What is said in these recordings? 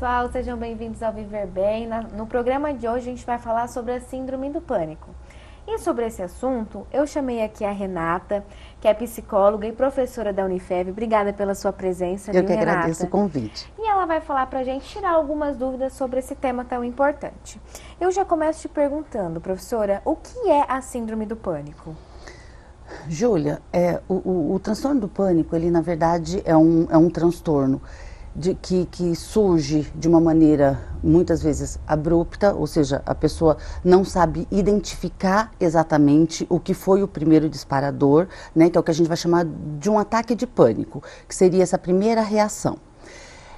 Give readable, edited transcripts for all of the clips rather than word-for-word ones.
pessoal, sejam bem-vindos ao Viver Bem. No programa de hoje a gente vai falar sobre a síndrome do pânico. E sobre esse assunto, eu chamei aqui a Renata, que é psicóloga e professora da Unifev. Obrigada pela sua presença, Eu que Renata? agradeço o convite. E ela vai falar pra gente, tirar algumas dúvidas sobre esse tema tão importante. Eu já começo te perguntando, professora, o que é a síndrome do pânico? Júlia, o transtorno do pânico, ele na verdade é um transtorno que surge de uma maneira muitas vezes abrupta, ou seja, a pessoa não sabe identificar exatamente o que foi o primeiro disparador, né, que é o que a gente vai chamar de um ataque de pânico, que seria essa primeira reação.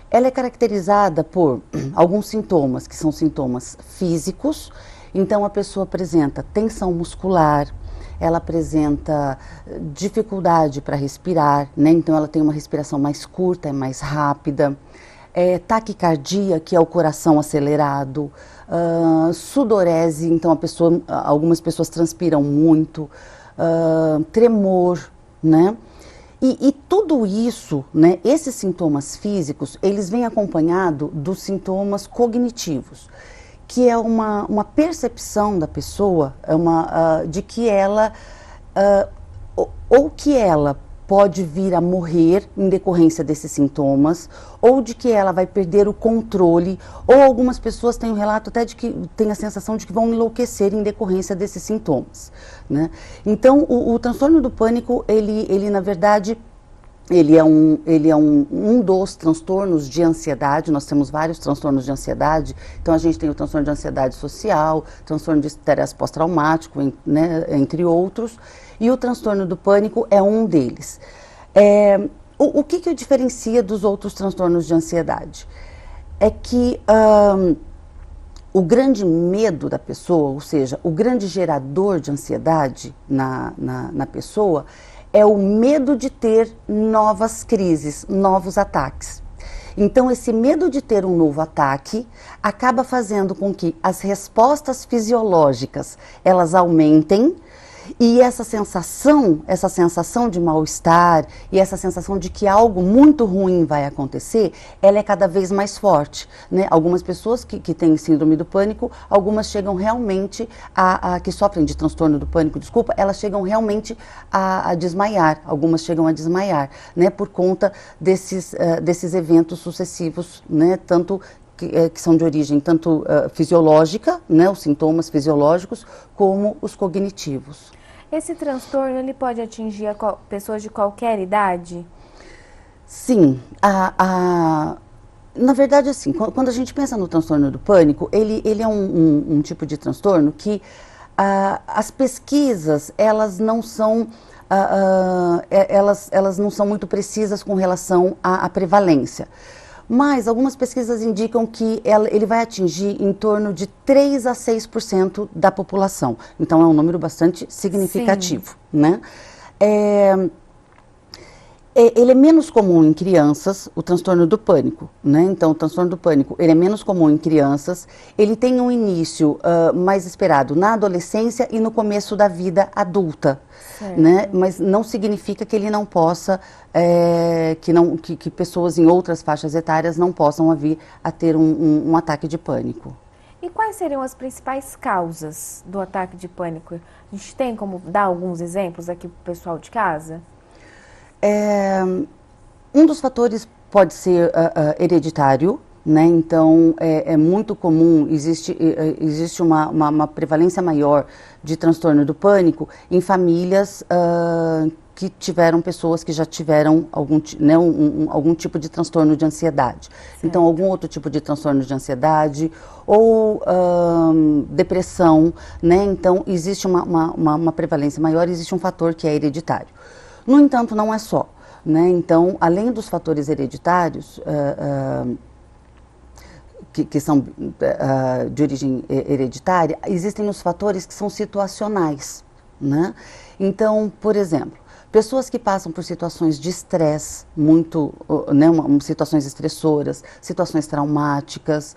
Ela é caracterizada por alguns sintomas, que são sintomas físicos. Então a pessoa apresenta tensão muscular, ela apresenta dificuldade para respirar, né? Então ela tem uma respiração mais curta, é mais rápida, taquicardia, que é o coração acelerado, sudorese, então algumas pessoas transpiram muito, tremor, né? E tudo isso, né, esses sintomas físicos, eles vêm acompanhados dos sintomas cognitivos, que é uma percepção da pessoa de que ela, ou que ela pode vir a morrer em decorrência desses sintomas, ou de que ela vai perder o controle, ou algumas pessoas têm um relato até de que têm a sensação de que vão enlouquecer em decorrência desses sintomas, né? Então, o transtorno do pânico, ele na verdade, ele é um dos transtornos de ansiedade. Nós temos vários transtornos de ansiedade. Então a gente tem o transtorno de ansiedade social, transtorno de estresse pós-traumático, né, entre outros. E o transtorno do pânico é um deles. O que o diferencia dos outros transtornos de ansiedade? É que o grande medo da pessoa, ou seja, o grande gerador de ansiedade na pessoa, é o medo de ter novas crises, novos ataques. Então, esse medo de ter um novo ataque acaba fazendo com que as respostas fisiológicas, elas aumentem, e essa sensação de mal-estar e essa sensação de que algo muito ruim vai acontecer, ela é cada vez mais forte, né? Algumas pessoas que têm síndrome do pânico, algumas chegam realmente que sofrem de transtorno do pânico, desculpa, elas chegam realmente a desmaiar, algumas chegam a desmaiar, né? Por conta desses eventos sucessivos, né? Tanto que são de origem tanto fisiológica, né, os sintomas fisiológicos, como os cognitivos. Esse transtorno, ele pode atingir pessoas de qualquer idade? Sim. Na verdade, assim, quando a gente pensa no transtorno do pânico, ele é um tipo de transtorno que as pesquisas, elas não são... elas não são muito precisas com relação à prevalência. Mas algumas pesquisas indicam que ele vai atingir em torno de 3 a 6% da população. Então é um número bastante significativo, né? Ele é menos comum em crianças, o transtorno do pânico, né? Então, o transtorno do pânico, ele é menos comum em crianças, ele tem um início mais esperado na adolescência e no começo da vida adulta, né? Mas não significa que ele não possa, que pessoas em outras faixas etárias não possam vir a ter um ataque de pânico. E quais seriam as principais causas do ataque de pânico? A gente tem como dar alguns exemplos aqui para o pessoal de casa? Um dos fatores pode ser hereditário, né? Então é muito comum, existe uma prevalência maior de transtorno do pânico em famílias que tiveram pessoas que já tiveram algum tipo de transtorno de ansiedade. Certo. Então, algum outro tipo de transtorno de ansiedade ou depressão, né? Então, existe uma prevalência maior, existe um fator que é hereditário. No entanto, não é só, né? Então, além dos fatores hereditários, que são de origem hereditária, existem os fatores que são situacionais, né? Então, por exemplo, pessoas que passam por situações de estresse, né, situações estressoras, situações traumáticas,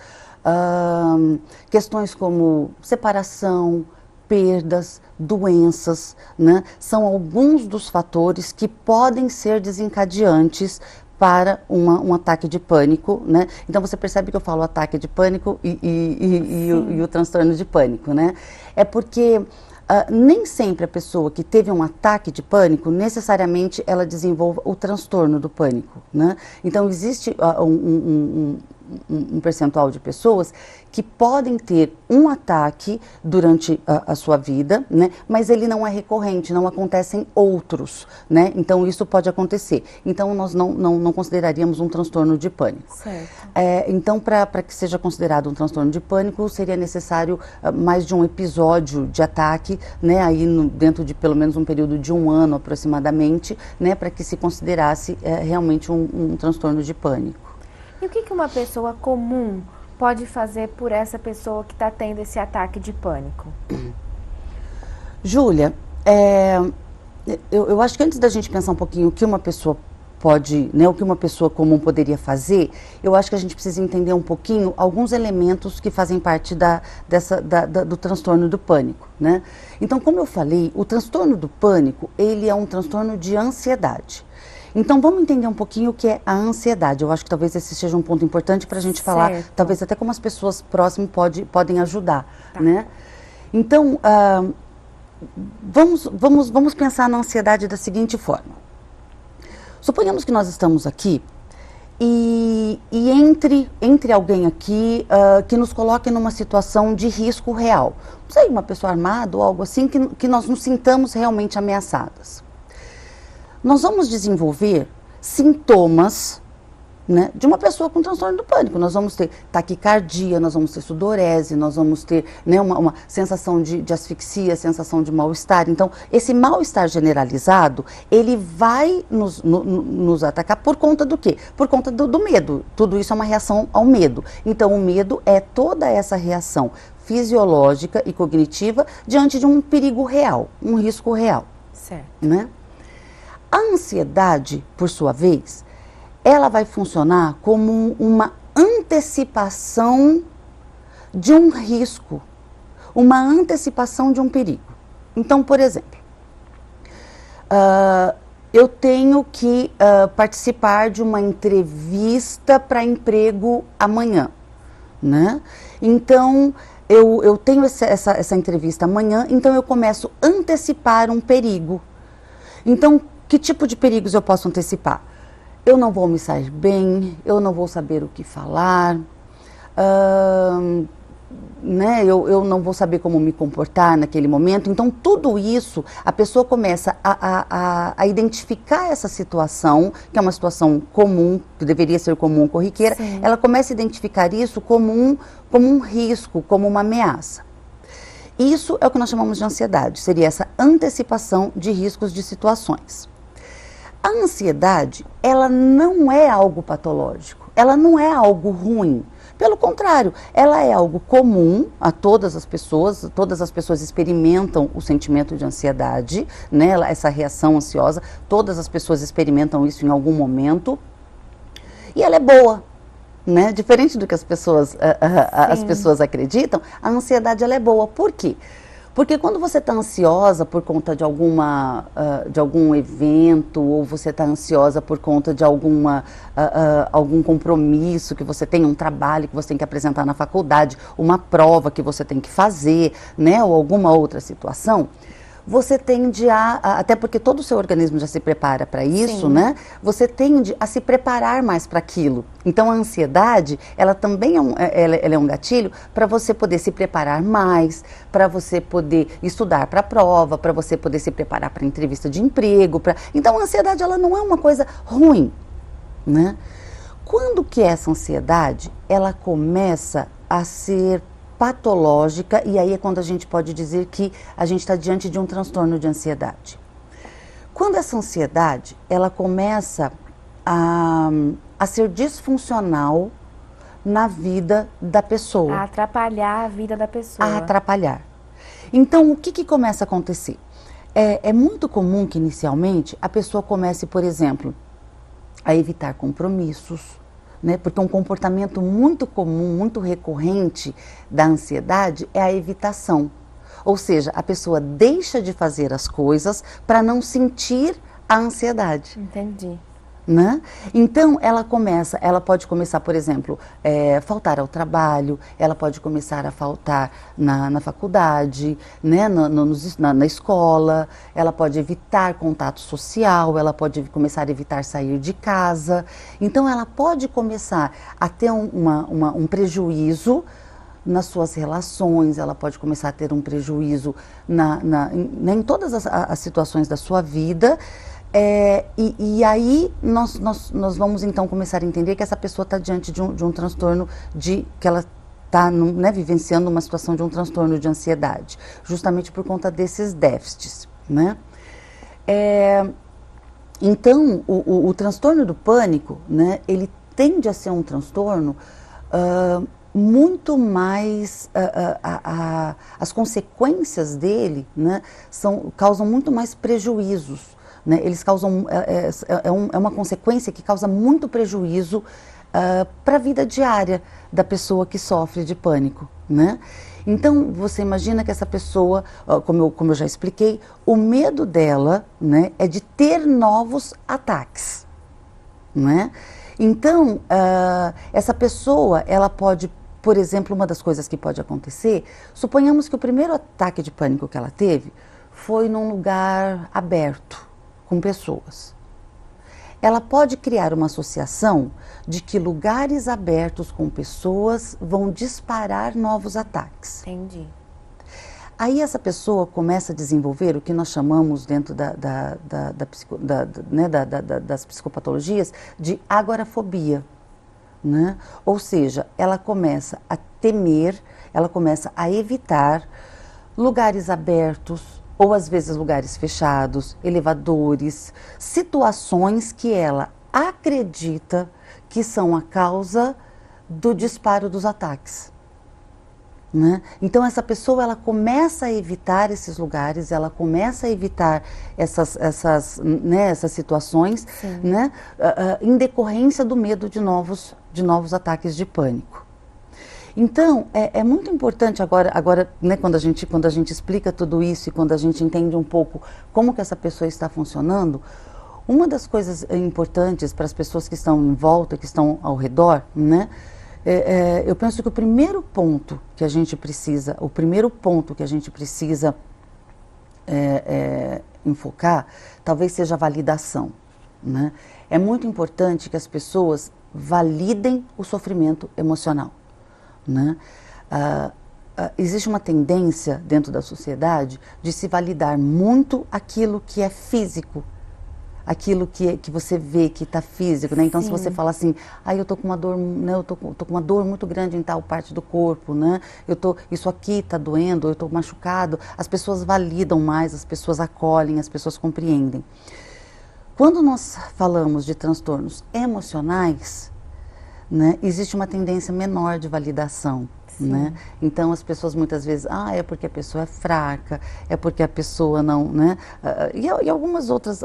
questões como separação, perdas, doenças, né? São alguns dos fatores que podem ser desencadeantes para um ataque de pânico, né? Então você percebe que eu falo ataque de pânico e o transtorno de pânico, né? É porque nem sempre a pessoa que teve um ataque de pânico, necessariamente ela desenvolva o transtorno do pânico, né? Então existe um percentual de pessoas que podem ter um ataque durante a sua vida, né? Mas ele não é recorrente, não acontecem outros, né? Então isso pode acontecer. Então nós não consideraríamos um transtorno de pânico. Certo. Então para que seja considerado um transtorno de pânico, seria necessário mais de um episódio de ataque, né? Aí dentro de pelo menos um período de 1 ano aproximadamente, né? Para que se considerasse realmente um transtorno de pânico. E o que uma pessoa comum pode fazer por essa pessoa que está tendo esse ataque de pânico? Júlia, eu acho que antes da gente pensar um pouquinho o que uma pessoa pode, né, o que uma pessoa comum poderia fazer, eu acho que a gente precisa entender um pouquinho alguns elementos que fazem parte do transtorno do pânico, né? Então, como eu falei, o transtorno do pânico, ele é um transtorno de ansiedade. Então, vamos entender um pouquinho o que é a ansiedade. Eu acho que talvez esse seja um ponto importante para a gente falar, talvez até como as pessoas próximas podem ajudar, né? Então, vamos pensar na ansiedade da seguinte forma. Suponhamos que nós estamos aqui e entre alguém aqui que nos coloque numa situação de risco real. Não sei, uma pessoa armada ou algo assim, que nós nos sintamos realmente ameaçadas. Nós vamos desenvolver sintomas, né, de uma pessoa com transtorno do pânico. Nós vamos ter taquicardia, nós vamos ter sudorese, nós vamos ter, né, uma sensação de asfixia, sensação de mal-estar. Então, esse mal-estar generalizado, ele vai nos atacar por conta do quê? Por conta do medo. Tudo isso é uma reação ao medo. Então, o medo é toda essa reação fisiológica e cognitiva diante de um perigo real, um risco real. Certo. Né? A ansiedade, por sua vez, ela vai funcionar como uma antecipação de um risco, uma antecipação de um perigo. Então, por exemplo, eu tenho que participar de uma entrevista para emprego amanhã, né? Então, eu tenho essa entrevista amanhã, então eu começo a antecipar um perigo. Então, que tipo de perigos eu posso antecipar? Eu não vou me sair bem, eu não vou saber o que falar, né? Eu não vou saber como me comportar naquele momento. Então, tudo isso, a pessoa começa a identificar essa situação, que é uma situação comum, que deveria ser comum, corriqueira. Sim. Ela começa a identificar isso como um risco, como uma ameaça. Isso é o que nós chamamos de ansiedade, seria essa antecipação de riscos de situações. A ansiedade, ela não é algo patológico, ela não é algo ruim. Pelo contrário, ela é algo comum a todas as pessoas experimentam o sentimento de ansiedade, né? Essa reação ansiosa, todas as pessoas experimentam isso em algum momento, e ela é boa. Né? Diferente do que as pessoas acreditam, a ansiedade ela é boa. Por quê? Porque quando você está ansiosa por conta de algum evento, ou você está ansiosa por conta de algum compromisso que você tem, um trabalho que você tem que apresentar na faculdade, uma prova que você tem que fazer, né? Ou alguma outra situação, você tende até porque todo o seu organismo já se prepara para isso, né? Você tende a se preparar mais para aquilo. Então, a ansiedade, ela também ela é um gatilho para você poder se preparar mais, para você poder estudar para a prova, para você poder se preparar para a entrevista de emprego. Então, a ansiedade, ela não é uma coisa ruim, né? Quando que essa ansiedade, ela começa a ser patológica, e aí é quando a gente pode dizer que a gente está diante de um transtorno de ansiedade. Quando essa ansiedade, ela começa a ser disfuncional na vida da pessoa. A atrapalhar a vida da pessoa. A atrapalhar. Então, o que começa a acontecer? É muito comum que inicialmente a pessoa comece, por exemplo, a evitar compromissos, né? Porque um comportamento muito comum, muito recorrente da ansiedade é a evitação. Ou seja, a pessoa deixa de fazer as coisas para não sentir a ansiedade. Entendi. Né? Então ela pode começar, por exemplo, faltar ao trabalho, ela pode começar a faltar na faculdade, né? Na escola, ela pode evitar contato social, ela pode começar a evitar sair de casa. Então ela pode começar a ter um prejuízo nas suas relações, ela pode começar a ter um prejuízo em todas as situações da sua vida. E aí nós vamos então começar a entender que essa pessoa está diante de um transtorno que ela está, né, vivenciando uma situação de um transtorno de ansiedade, justamente por conta desses déficits, né? Então o transtorno do pânico, né, ele tende a ser um transtorno muito mais, as consequências dele, né, causam muito mais prejuízos. Né, eles causam, uma consequência que causa muito prejuízo para a vida diária da pessoa que sofre de pânico. Né? Então, você imagina que essa pessoa, como eu já expliquei, o medo dela, né, é de ter novos ataques. Né? Então, essa pessoa, ela pode, por exemplo, uma das coisas que pode acontecer, suponhamos que o primeiro ataque de pânico que ela teve foi num lugar aberto, com pessoas. Ela pode criar uma associação de que lugares abertos com pessoas vão disparar novos ataques. Entendi. Aí essa pessoa começa a desenvolver o que nós chamamos dentro das psicopatologias de agorafobia. Né? Ou seja, ela começa a temer, ela começa a evitar lugares abertos, ou às vezes lugares fechados, elevadores, situações que ela acredita que são a causa do disparo dos ataques. Né? Então essa pessoa, ela começa a evitar esses lugares, ela começa a evitar essas situações, né? Em decorrência do medo de novos ataques de pânico. Então, é muito importante agora, né, quando a gente explica tudo isso e quando a gente entende um pouco como que essa pessoa está funcionando, uma das coisas importantes para as pessoas que estão em volta, que estão ao redor, né, eu penso que o primeiro ponto que a gente precisa enfocar, talvez seja a validação. Né? É muito importante que as pessoas validem o sofrimento emocional. Né? Existe uma tendência dentro da sociedade de se validar muito aquilo que é físico, aquilo que você vê que está físico, né? Então, se você fala assim, eu tô com uma dor, né? Eu tô com uma dor muito grande em tal parte do corpo, né? Isso aqui está doendo, eu estou machucado, as pessoas validam mais, as pessoas acolhem, as pessoas compreendem. Quando nós falamos de transtornos emocionais, né, existe uma tendência menor de validação. Né? Então as pessoas muitas vezes, é porque a pessoa é fraca, é porque a pessoa não, né? E algumas outras,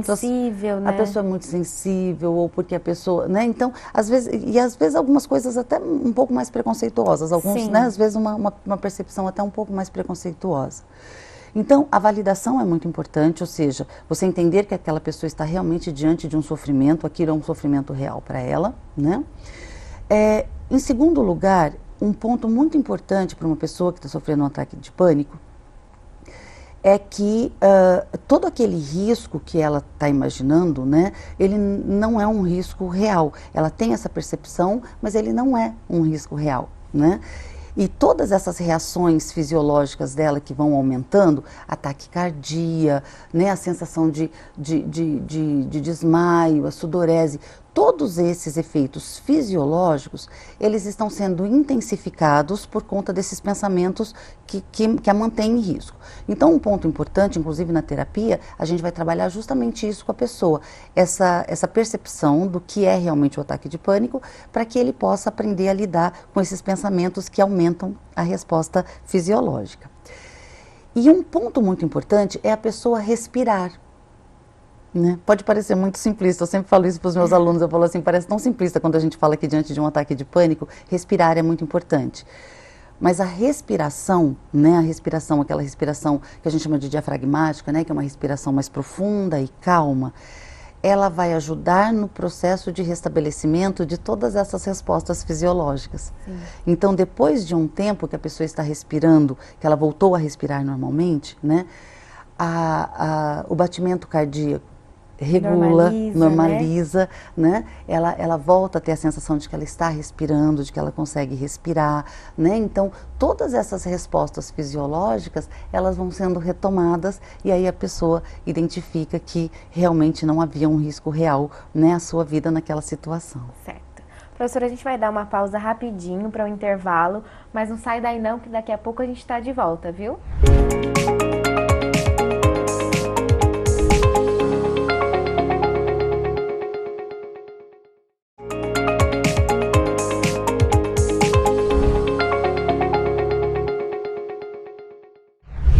sensível, né? A pessoa é muito sensível, ou porque a pessoa, né? Então, às vezes algumas coisas até um pouco mais preconceituosas, né? Às vezes uma percepção até um pouco mais preconceituosa. Então, a validação é muito importante, ou seja, você entender que aquela pessoa está realmente diante de um sofrimento, aquilo é um sofrimento real para ela, né? Em segundo lugar, um ponto muito importante para uma pessoa que está sofrendo um ataque de pânico é que todo aquele risco que ela está imaginando, né, ele não é um risco real. Ela tem essa percepção, mas ele não é um risco real, né? E todas essas reações fisiológicas dela que vão aumentando, a taquicardia, né, a sensação de desmaio, a sudorese, todos esses efeitos fisiológicos, eles estão sendo intensificados por conta desses pensamentos que a mantêm em risco. Então, um ponto importante, inclusive na terapia, a gente vai trabalhar justamente isso com a pessoa, essa percepção do que é realmente o ataque de pânico, para que ele possa aprender a lidar com esses pensamentos que aumentam a resposta fisiológica. E um ponto muito importante é a pessoa respirar. Né? Pode parecer muito simplista, eu sempre falo isso para os meus alunos, eu falo assim, parece tão simplista quando a gente fala que diante de um ataque de pânico, respirar é muito importante. Mas a respiração, né, aquela respiração que a gente chama de diafragmática, né, que é uma respiração mais profunda e calma, ela vai ajudar no processo de restabelecimento de todas essas respostas fisiológicas. Sim. Então, depois de um tempo que a pessoa está respirando, que ela voltou a respirar normalmente, né, o batimento cardíaco regula, normaliza, né? Ela volta a ter a sensação de que ela está respirando, de que ela consegue respirar, né? Então, todas essas respostas fisiológicas, elas vão sendo retomadas e aí a pessoa identifica que realmente não havia um risco real, né, à sua vida naquela situação. Certo. Professora, a gente vai dar uma pausa rapidinho para o intervalo, mas não sai daí não, que daqui a pouco a gente está de volta, viu?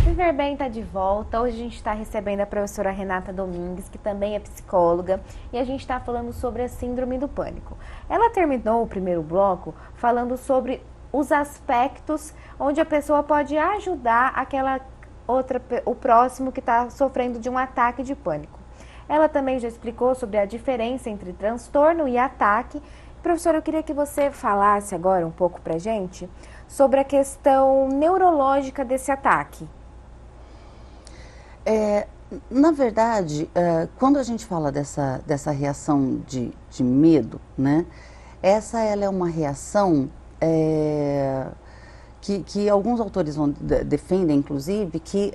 Viver Bem está de volta. Hoje a gente está recebendo a professora Renata Domingues, que também é psicóloga, e a gente está falando sobre a síndrome do pânico. Ela terminou o primeiro bloco falando sobre os aspectos onde a pessoa pode ajudar o próximo que está sofrendo de um ataque de pânico. Ela também já explicou sobre a diferença entre transtorno e ataque. Professora, eu queria que você falasse agora um pouco pra gente sobre a questão neurológica desse ataque. Na verdade, quando a gente fala dessa reação de medo, né, ela é uma reação que alguns autores defendem, inclusive, que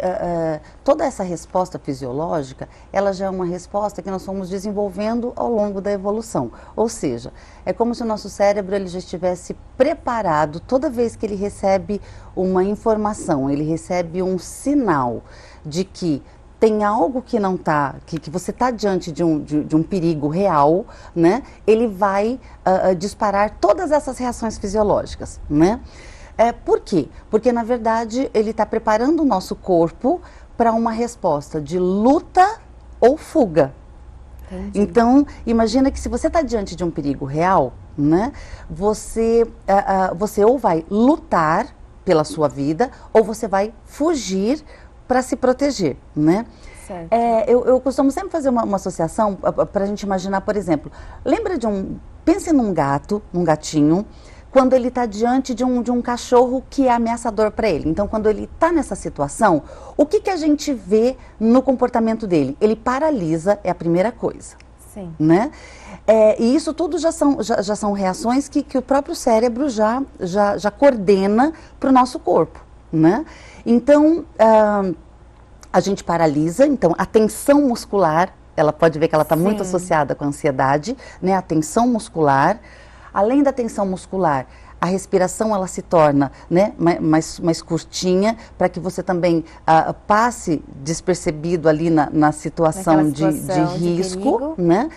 toda essa resposta fisiológica, ela já é uma resposta que nós fomos desenvolvendo ao longo da evolução. Ou seja, é como se o nosso cérebro ele já estivesse preparado toda vez que ele recebe uma informação, ele recebe um sinal de que tem algo que não está, que você está diante de um perigo real, né? Ele vai disparar todas essas reações fisiológicas, né? Por quê? Porque, na verdade, ele está preparando o nosso corpo para uma resposta de luta ou fuga. Entendi. Então, imagina que se você está diante de um perigo real, né, você ou vai lutar pela sua vida ou você vai fugir para se proteger, né? Certo. Eu costumo sempre fazer uma associação para a gente imaginar, por exemplo, pense num gatinho, quando ele está diante de um cachorro que é ameaçador para ele. Então, quando ele está nessa situação, o que a gente vê no comportamento dele? Ele paralisa, é a primeira coisa. Sim. Né? E isso tudo já são reações que o próprio cérebro já coordena para o nosso corpo, né? Então, a gente paralisa, então a tensão muscular, ela pode ver que ela está muito associada com a ansiedade, né? A tensão muscular. Além da tensão muscular, a respiração ela se torna, né, mais curtinha, para que você também passe despercebido ali na situação de risco, né?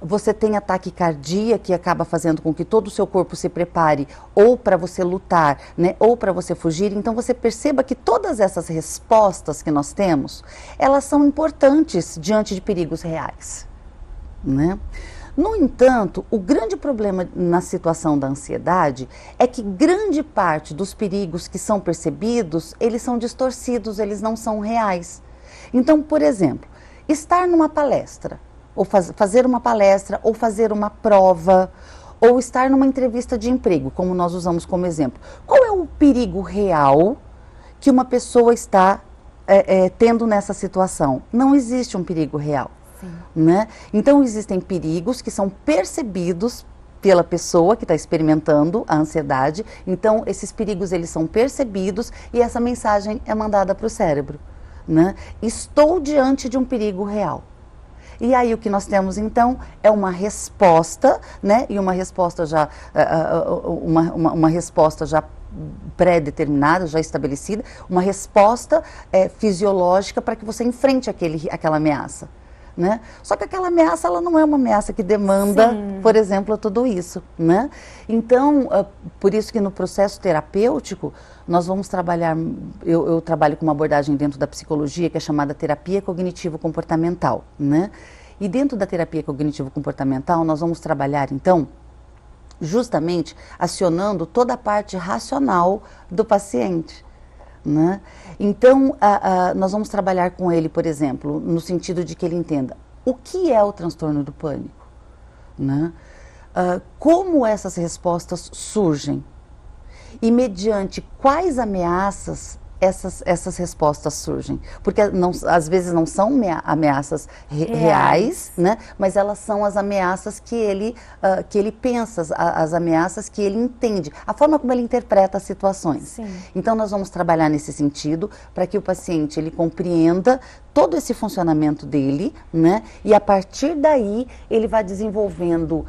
Você tem a taquicardia, que acaba fazendo com que todo o seu corpo se prepare ou para você lutar, né, ou para você fugir. Então você perceba que todas essas respostas que nós temos, elas são importantes diante de perigos reais, né? No entanto, o grande problema na situação da ansiedade é que grande parte dos perigos que são percebidos, eles são distorcidos, eles não são reais. Então, por exemplo, estar numa palestra, ou fazer uma palestra, ou fazer uma prova, ou estar numa entrevista de emprego, como nós usamos como exemplo. Qual é o perigo real que uma pessoa está tendo nessa situação? Não existe um perigo real. Né? Então existem perigos que são percebidos pela pessoa que está experimentando a ansiedade. Então esses perigos eles são percebidos e essa mensagem é mandada para o cérebro, né? Estou diante de um perigo real. E aí o que nós temos então é uma resposta, né? E uma resposta já uma resposta já pré-determinada, já estabelecida, uma resposta fisiológica para que você enfrente aquela ameaça. Né? Só que aquela ameaça, ela não é uma ameaça que demanda, por exemplo, tudo isso, né? Então, por isso que no processo terapêutico, nós vamos trabalhar, eu trabalho com uma abordagem dentro da psicologia que é chamada terapia cognitivo-comportamental, né? E dentro da terapia cognitivo-comportamental, nós vamos trabalhar, então, justamente acionando toda a parte racional do paciente. Né? Então, nós vamos trabalhar com ele, por exemplo, no sentido de que ele entenda o que é o transtorno do pânico, né? Como essas respostas surgem e mediante quais ameaças essas respostas surgem, porque às vezes não são ameaças reais, né? Mas elas são as ameaças que ele pensa, as ameaças que ele entende, a forma como ele interpreta as situações. Sim. Então nós vamos trabalhar nesse sentido para que o paciente ele compreenda todo esse funcionamento dele, né? E a partir daí ele vai desenvolvendo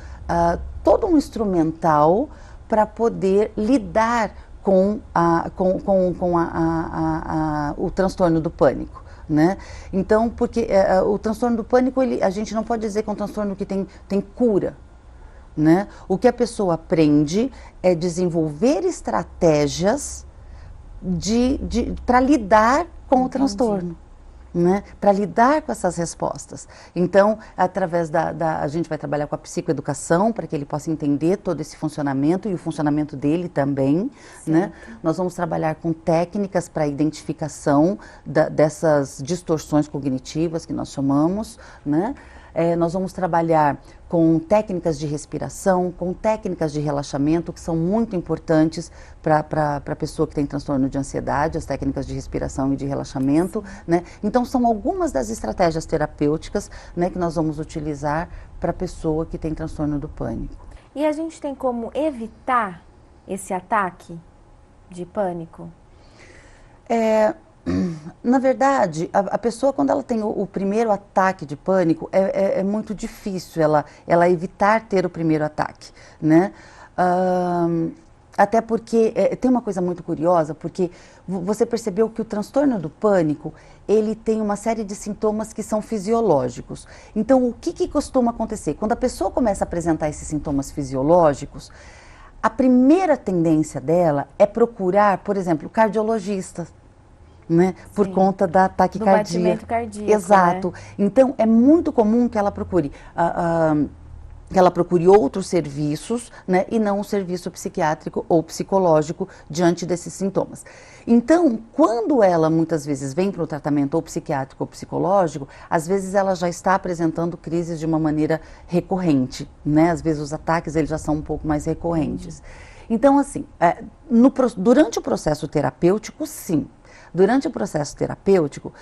todo um instrumental para poder lidar com o transtorno do pânico, né? Então, porque o transtorno do pânico, a gente não pode dizer que é um transtorno que tem cura, né? O que a pessoa aprende é desenvolver estratégias para lidar com o transtorno. Né, para lidar com essas respostas. Então, através a gente vai trabalhar com a psicoeducação para que ele possa entender todo esse funcionamento e o funcionamento dele também, né? Nós vamos trabalhar com técnicas para identificação dessas distorções cognitivas que nós chamamos, né? Nós vamos trabalhar com técnicas de respiração, com técnicas de relaxamento, que são muito importantes para a pessoa que tem transtorno de ansiedade, as técnicas de respiração e de relaxamento, né? Então, são algumas das estratégias terapêuticas, né, que nós vamos utilizar para a pessoa que tem transtorno do pânico. E a gente tem como evitar esse ataque de pânico? Na verdade, a pessoa, quando ela tem o primeiro ataque de pânico, é muito difícil ela evitar ter o primeiro ataque, né? Até porque tem uma coisa muito curiosa, porque você percebeu que o transtorno do pânico, ele tem uma série de sintomas que são fisiológicos. Então, o que costuma acontecer? Quando a pessoa começa a apresentar esses sintomas fisiológicos, a primeira tendência dela é procurar, por exemplo, cardiologista, né? Por conta da taquicardia. Do batimento cardíaco. Exato. Né? Então, é muito comum que ela procure outros serviços, né? E não um serviço psiquiátrico ou psicológico diante desses sintomas. Então, quando ela muitas vezes vem para o tratamento ou psiquiátrico ou psicológico, às vezes ela já está apresentando crises de uma maneira recorrente, né? Às vezes os ataques eles já são um pouco mais recorrentes. Então, assim, durante o processo terapêutico, sim. Durante o processo terapêutico,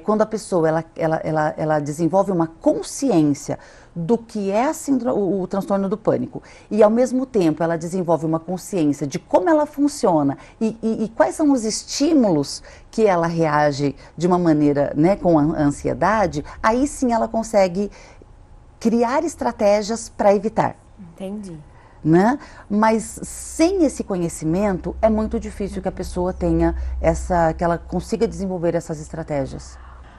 quando a pessoa ela desenvolve uma consciência do que é o transtorno do pânico e, ao mesmo tempo, ela desenvolve uma consciência de como ela funciona e quais são os estímulos que ela reage de uma maneira, né, com a ansiedade, aí sim ela consegue criar estratégias para evitar. Entendi. Né? Mas sem esse conhecimento é muito difícil que a pessoa tenha que ela consiga desenvolver essas estratégias.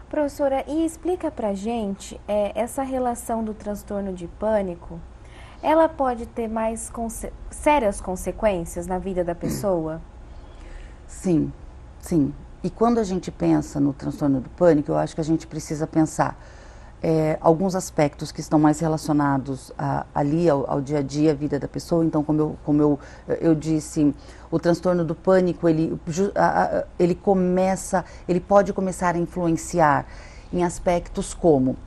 Professora, e explica pra gente essa relação do transtorno de pânico, ela pode ter mais sérias consequências na vida da pessoa? Sim, sim. E quando a gente pensa no transtorno do pânico, eu acho que a gente precisa pensar alguns aspectos que estão mais relacionados ali ao dia a dia, a vida da pessoa. Então, como eu disse, o transtorno do pânico, ele pode começar a influenciar em aspectos como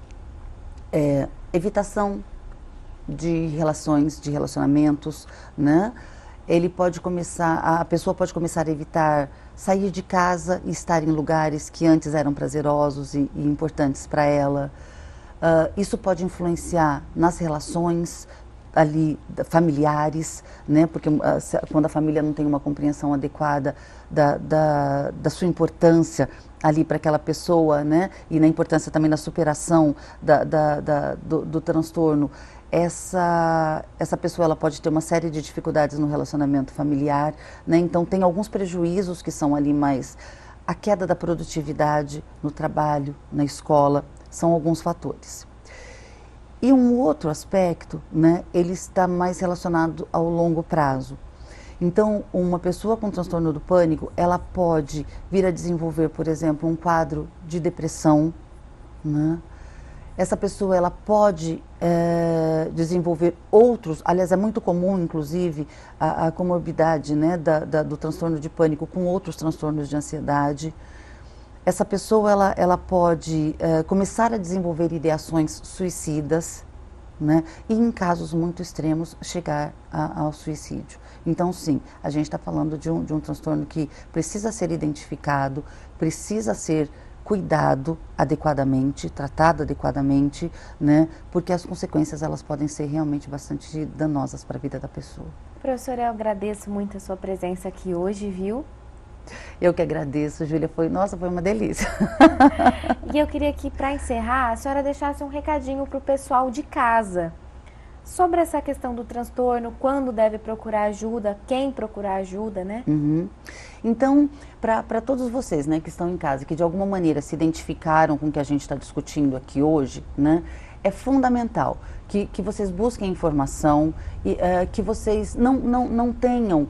evitação de relacionamentos, né? A pessoa pode começar a evitar sair de casa e estar em lugares que antes eram prazerosos e importantes para ela. Isso pode influenciar nas relações ali familiares, né? Porque quando a família não tem uma compreensão adequada da sua importância ali para aquela pessoa, né? E na importância também da superação do transtorno, essa pessoa ela pode ter uma série de dificuldades no relacionamento familiar, né? Então tem alguns prejuízos que são ali mais a queda da produtividade no trabalho, na escola. São alguns fatores. E um outro aspecto, né, ele está mais relacionado ao longo prazo. Então, uma pessoa com transtorno do pânico, ela pode vir a desenvolver, por exemplo, um quadro de depressão, né? Essa pessoa ela pode desenvolver outros, aliás, é muito comum, inclusive, a comorbidade, né, do transtorno de pânico com outros transtornos de ansiedade. essa pessoa ela pode começar a desenvolver ideações suicidas, né? E em casos muito extremos chegar ao suicídio. Então sim, a gente está falando de um transtorno que precisa ser identificado, precisa ser cuidado adequadamente, tratado adequadamente, né? Porque as consequências elas podem ser realmente bastante danosas para a vida da pessoa. Professora, eu agradeço muito a sua presença aqui hoje, viu? Eu que agradeço, Júlia, foi uma delícia. E eu queria que, para encerrar, a senhora deixasse um recadinho para o pessoal de casa sobre essa questão do transtorno, quando deve procurar ajuda, quem procurar ajuda, né? Uhum. Então, para todos vocês, né, que estão em casa, que de alguma maneira se identificaram com o que a gente está discutindo aqui hoje, né, é fundamental que vocês busquem informação e que vocês não tenham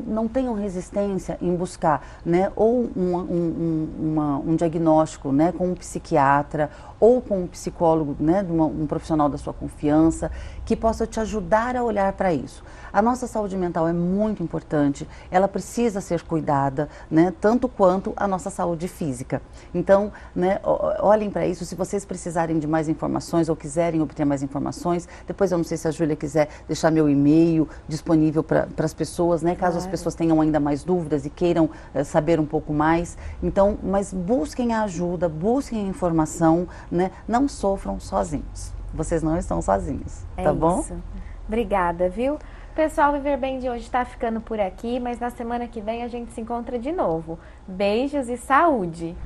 não tenham resistência em buscar, né, ou um diagnóstico, né, com um psiquiatra ou com um psicólogo, né, um profissional da sua confiança, que possa te ajudar a olhar para isso. A nossa saúde mental é muito importante, ela precisa ser cuidada, né, tanto quanto a nossa saúde física. Então, né, olhem para isso. Se vocês precisarem de mais informações ou quiserem obter mais informações, depois eu não sei se a Júlia quiser deixar meu e-mail disponível para as pessoas, né, caso as pessoas tenham ainda mais dúvidas e queiram saber um pouco mais. Então, mas busquem a ajuda, busquem a informação, né, não sofram sozinhos. Vocês não estão sozinhos, tá bom? Isso. Obrigada, viu? Pessoal, Viver Bem de hoje está ficando por aqui, mas na semana que vem a gente se encontra de novo. Beijos e saúde!